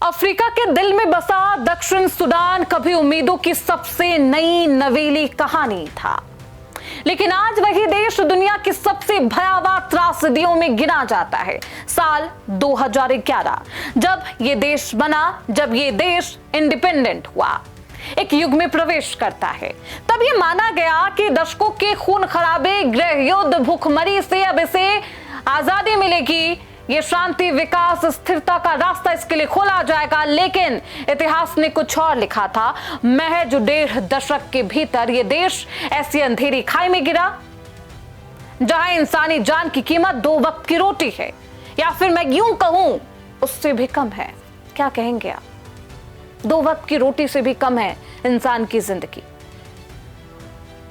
Africa के दिल में बसा दक्षिण सूडान कभी उम्मीदों की सबसे नई नवेली कहानी था, लेकिन आज वही देश दुनिया की सबसे भयावह त्रासदियों में गिना जाता है। साल 2011 जब ये देश बना, जब ये देश इंडिपेंडेंट हुआ, एक युग में प्रवेश करता है। तब ये माना गया कि दशकों के खून खराबे, गृह युद्ध, भूखमरी से अब इसे आजादी मिलेगी, ये शांति, विकास, स्थिरता का रास्ता इसके लिए खोला जाएगा। लेकिन इतिहास ने कुछ और लिखा था। महज 1.5 दशक के भीतर ये देश ऐसी अंधेरी खाई में गिरा जहां इंसानी जान की कीमत 2 वक्त की रोटी है, या फिर मैं यूं कहूं उससे भी कम है। क्या कहेंगे आप? 2 वक्त की रोटी से भी कम है इंसान की जिंदगी।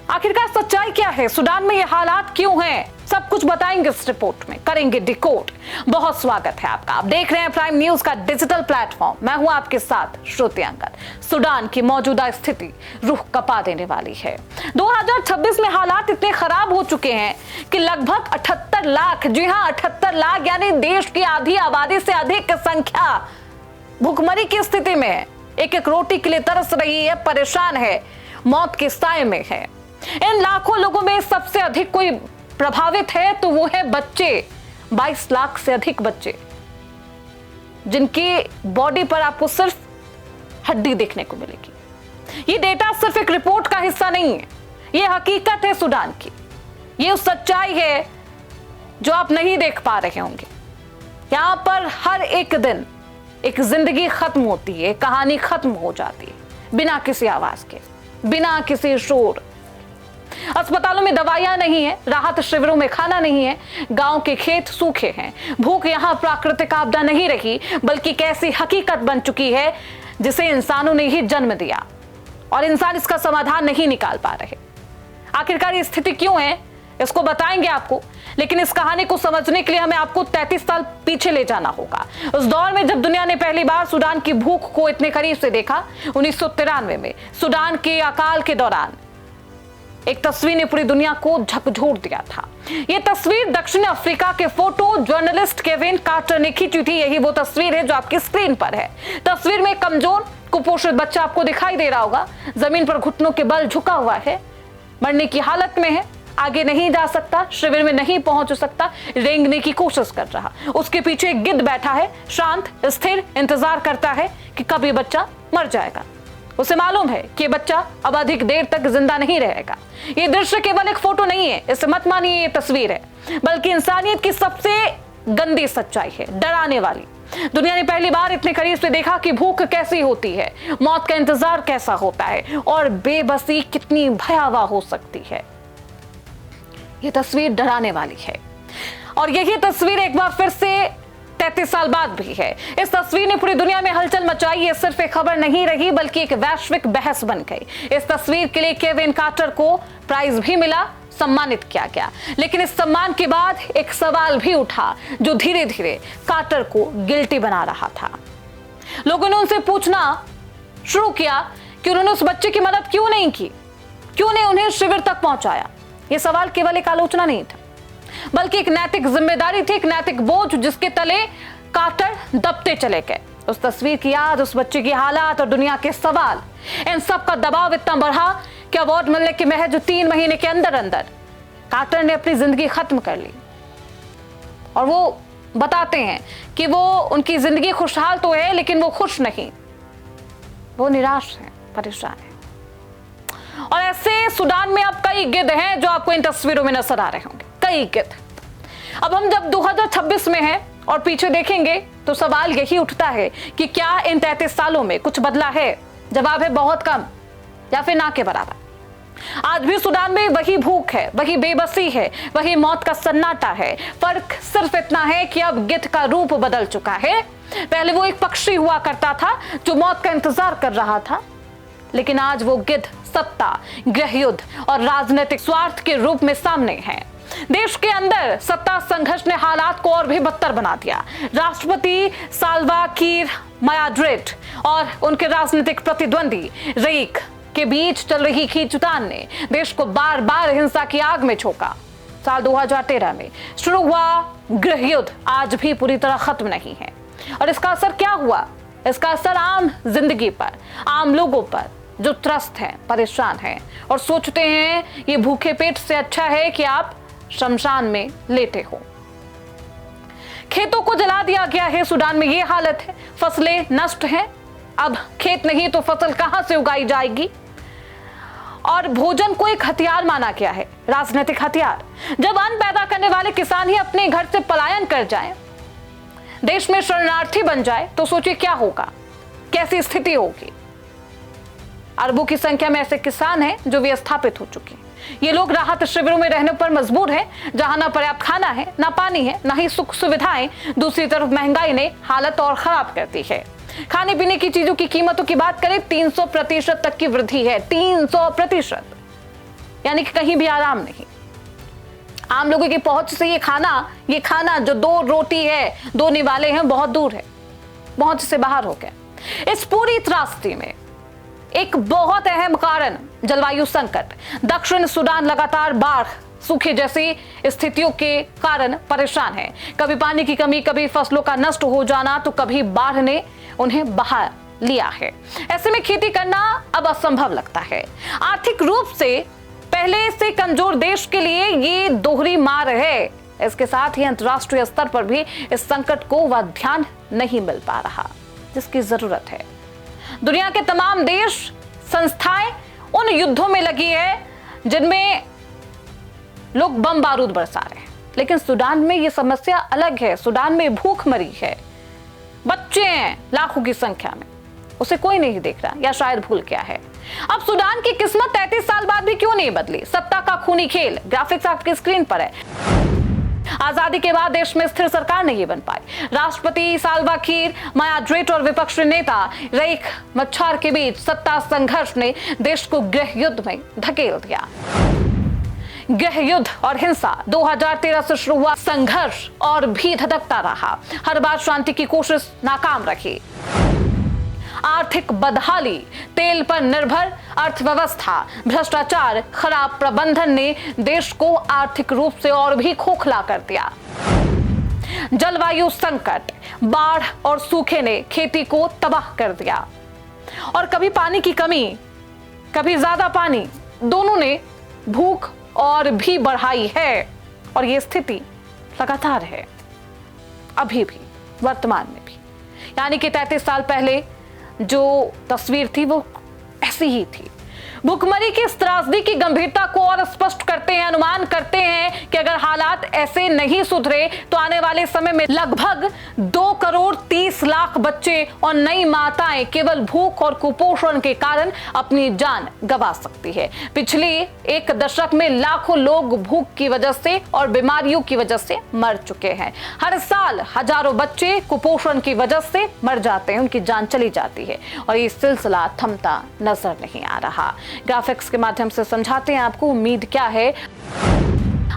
आखिरकार सच्चाई क्या है? सूडान में ये हालात क्यों हैं? सब कुछ बताएंगे इस रिपोर्ट में, करेंगे डिकोड। बहुत स्वागत है आपका। आप देख रहे हैं प्राइम न्यूज का डिजिटल प्लेटफॉर्म। मैं हूं आपके साथ श्रुति अंगद। सूडान की मौजूदा स्थिति रूह कपा देने वाली है। 2026 में हालात इतने खराब हो चुके हैं कि लगभग 78 लाख, जी हां 78 लाख, यानी देश की आधी आबादी से अधिक संख्या भूखमरी की स्थिति में है। एक एक रोटी के लिए तरस रही है, परेशान है, मौत के साए में है। इन लाखों लोगों में सबसे अधिक कोई प्रभावित है तो वो है बच्चे। 22 लाख से अधिक बच्चे जिनकी बॉडी पर आपको सिर्फ हड्डी देखने को मिलेगी। ये डेटा सिर्फ एक रिपोर्ट का हिस्सा नहीं है, ये हकीकत है सूडान की। ये उस सच्चाई है जो आप नहीं देख पा रहे होंगे। यहां पर हर एक दिन एक जिंदगी खत्म होती है, कहानी खत्म हो जाती है, बिना किसी आवाज के, बिना किसी शोर। अस्पतालों में दवाइयां नहीं है, राहत शिविरों में खाना नहीं है, गांव के खेत सूखे हैं। भूख यहां प्राकृतिक आपदा नहीं रही, बल्कि एक ऐसी हकीकत बन चुकी है जिसे इंसानों ने ही जन्म दिया और इंसान इसका समाधान नहीं निकाल पा रहे। आखिरकार ये स्थिति क्यों है, इसको बताएंगे आपको। लेकिन इस कहानी को समझने के लिए हमें आपको 33 साल पीछे ले जाना होगा। उस दौर में जब दुनिया ने पहली बार सूडान की भूख को इतने करीब से देखा। 1993 में सूडान के अकाल के दौरान एक तस्वीर ने पूरी दुनिया को झकझोर दिया था। यह तस्वीर दक्षिण अफ्रीका के फोटो जर्नलिस्ट केविन कार्टर ने खींची थी। यही वो तस्वीर है जो आपकी स्क्रीन पर है। तस्वीर में कमजोर कुपोषित बच्चा आपको दिखाई दे रहा होगा, जमीन पर घुटनों के बल झुका हुआ है, मरने की हालत में है, आगे नहीं जा सकता, शिविर में नहीं पहुंच सकता, रेंगने की कोशिश कर रहा। उसके पीछे एक गिद्ध बैठा है, शांत, स्थिर, इंतजार करता है कि कब ये बच्चा मर जाएगा। उसे मालूम है कि बच्चा अब अधिक देर तक जिंदा नहीं रहेगा। ये दृश्य केवल एक फोटो नहीं है, इसे मत मानिए ये तस्वीर है, बल्कि इंसानियत की सबसे गंदी सच्चाई है, डराने वाली। दुनिया ने पहली बार इतने करीब से देखा कि भूख कैसी होती है, मौत का इंतजार कैसा होता है और बेबसी कितनी भयावह हो सकती है। ये तस्वीर डराने वाली है और यही तस्वीर एक बार फिर से 33 साल बाद भी है। इस तस्वीर ने पूरी दुनिया में हलचल मचाई। ये सिर्फ एक खबर नहीं रही, बल्कि एक वैश्विक बहस बन गई। इस तस्वीर के लिए केविन कार्टर को प्राइज भी मिला, सम्मानित किया गया। लेकिन इस सम्मान के बाद एक सवाल भी उठा जो धीरे धीरे कार्टर को गिल्टी बना रहा था। लोगों ने उनसे पूछना शुरू किया कि उन्होंने उस बच्चे की मदद क्यों नहीं की, क्यों नहीं उन्हें शिविर तक पहुंचाया। यह सवाल केवल एक आलोचना नहीं था, बल्कि एक नैतिक जिम्मेदारी थी, एक नैतिक बोझ जिसके तले कार्टर दबते चले गए। उस तस्वीर की याद, उस बच्चे की हालात और दुनिया के सवाल, इन सब का दबाव इतना बढ़ा कि अवार्ड मिलने के महज 3 महीने के अंदर अंदर कार्टर ने अपनी जिंदगी खत्म कर ली। और वो बताते हैं कि वो उनकी जिंदगी खुशहाल तो है, लेकिन वो खुश नहीं, वो निराश है, परेशान है। और ऐसे सूडान में अब कई गिद्ध हैं जो आपको इन तस्वीरों में नजर आ रहे होंगे, कई गिद्ध। अब हम जब 2026 में हैं और पीछे देखेंगे तो सवाल यही उठता है कि क्या इन 33 सालों में कुछ बदला है? जवाब है बहुत कम, या फिर ना के बराबर। आज भी सूडान में वही भूख है, वही बेबसी है, वही मौत का सन्नाटा है। फर्क सिर्फ इतना है कि अब गिद्ध का रूप बदल चुका है। पहले वो एक पक्षी हुआ करता था जो मौत का इंतजार कर रहा था, लेकिन आज वो गिद्ध सत्ता, गृह युद्ध और राजनीतिक स्वार्थ के रूप में सामने है। देश के अंदर सत्ता संघर्ष ने हालात को और भी बदतर बना दिया। राष्ट्रपति साल्वा किर मायार्डिट और उनके राजनीतिक प्रतिद्वंदी रेक के बीच चल रही खींचतान ने देश को बार बार हिंसा की आग में झोंका। साल 2013 में शुरू हुआ गृह युद्ध आज भी पूरी तरह खत्म नहीं है। और इसका असर क्या हुआ? इसका असर आम जिंदगी पर, आम लोगों पर जो त्रस्त हैं, परेशान हैं और सोचते हैं ये भूखे पेट से अच्छा है कि आप शमशान में लेटे हो। खेतों को जला दिया गया है, सूडान में ये हालत है। फसलें नष्ट हैं, अब खेत नहीं तो फसल कहां से उगाई जाएगी। और भोजन को एक हथियार माना गया है, राजनीतिक हथियार। जब अन्न पैदा करने वाले किसान ही अपने घर से पलायन कर जाएं, देश में शरणार्थी बन जाए, तो सोचिए क्या होगा, कैसी स्थिति होगी। अरबों की संख्या में ऐसे किसान हैं जो विस्थापित हो चुके हैं। ये लोग राहत शिविरों में रहने पर मजबूर हैं, जहां ना पर्याप्त खाना है, ना पानी है, ना ही सुख सुविधाएं। दूसरी तरफ महंगाई ने हालत और खराब कर दी है। खाने पीने की चीजों की कीमतों की बात करें, 300% तक की वृद्धि है। 300%, यानी कि कहीं भी आराम नहीं। आम लोगों की पहुंच से ये खाना जो 2 रोटी है, 2 निवाले हैं, बहुत दूर है, पहुंच से बाहर हो गया। इस पूरी त्रासदी में एक बहुत अहम कारण जलवायु संकट। दक्षिण सूडान लगातार बाढ़, सूखे जैसी स्थितियों के कारण परेशान है। कभी पानी की कमी, कभी फसलों का नष्ट हो जाना, तो कभी बाढ़ ने उन्हें बहा लिया है। ऐसे में खेती करना अब असंभव लगता है। आर्थिक रूप से पहले से कमजोर देश के लिए ये दोहरी मार है। इसके साथ ही अंतर्राष्ट्रीय स्तर पर भी इस संकट को वह ध्यान नहीं मिल पा रहा जिसकी जरूरत है। दुनिया के तमाम देश, संस्थाएं उन युद्धों में लगी है जिनमें लोग बम बारूद बरसा रहे हैं, लेकिन सूडान में यह समस्या अलग है। सूडान में भूखमरी है, बच्चे हैं लाखों की संख्या में, उसे कोई नहीं देख रहा या शायद भूल गया है। अब सूडान की किस्मत 33 साल बाद भी क्यों नहीं बदली? सत्ता का खूनी खेल। ग्राफिक्स आपकी स्क्रीन पर है। आजादी के बाद देश में स्थिर सरकार नहीं बन पाई। राष्ट्रपति साल्वा किर, मायार्डिट और विपक्षी नेता रिएक मच्छार के बीच सत्ता संघर्ष ने देश को गृह युद्ध में धकेल दिया। गृह युद्ध और हिंसा 2013 से शुरू हुआ संघर्ष और भी धधकता रहा। हर बार शांति की कोशिश नाकाम रही। आर्थिक बदहाली, तेल पर निर्भर अर्थव्यवस्था, भ्रष्टाचार, खराब प्रबंधन ने देश को आर्थिक रूप से और भी खोखला कर दिया। जलवायु संकट, बाढ़ और सूखे ने खेती को तबाह कर दिया। और कभी पानी की कमी, कभी ज्यादा पानी, दोनों ने भूख और भी बढ़ाई है। और ये स्थिति लगातार है अभी भी, वर्तमान में भी। यानी कि 33 साल पहले जो तस्वीर थी वो ऐसी ही थी। भूखमरी की इस त्रासदी की गंभीरता को और स्पष्ट करते हैं, अनुमान करते हैं कि अगर हालात ऐसे नहीं सुधरे तो आने वाले समय में लगभग 2 करोड़ 30 लाख बच्चे और नई माताएं केवल भूख और कुपोषण के कारण अपनी जान गंवा सकती है। पिछले 1 दशक में लाखों लोग भूख की वजह से और बीमारियों की वजह से मर चुके हैं। हर साल हजारों बच्चे कुपोषण की वजह से मर जाते हैं, उनकी जान चली जाती है और ये सिलसिला थमता नजर नहीं आ रहा। ग्राफिक्स के माध्यम से समझाते हैं आपको उम्मीद क्या है,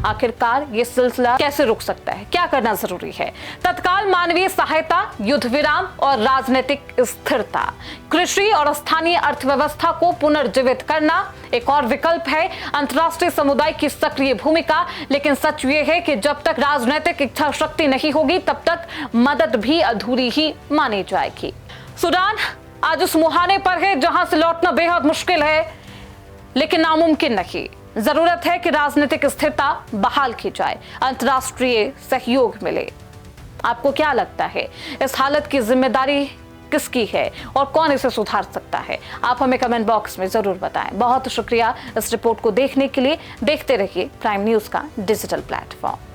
आखिरकार ये सिलसिला कैसे रुक सकता है, क्या करना जरूरी है। तत्काल मानवीय सहायता, युद्ध विराम और राजनीतिक स्थिरता, कृषि और स्थानीय अर्थव्यवस्था को पुनर्जीवित करना एक और विकल्प है। अंतर्राष्ट्रीय समुदाय की सक्रिय भूमिका, लेकिन सच ये है कि जब तक राजनीतिक इच्छा शक्ति नहीं होगी तब तक मदद भी अधूरी ही मानी जाएगी। सूडान आज उस मुहाने पर है जहां से लौटना बेहद मुश्किल है, लेकिन नामुमकिन नहीं। जरूरत है कि राजनीतिक स्थिरता बहाल की जाए, अंतर्राष्ट्रीय सहयोग मिले। आपको क्या लगता है, इस हालत की जिम्मेदारी किसकी है और कौन इसे सुधार सकता है? आप हमें कमेंट बॉक्स में जरूर बताएं। बहुत शुक्रिया इस रिपोर्ट को देखने के लिए। देखते रहिए प्राइम न्यूज का डिजिटल प्लेटफॉर्म।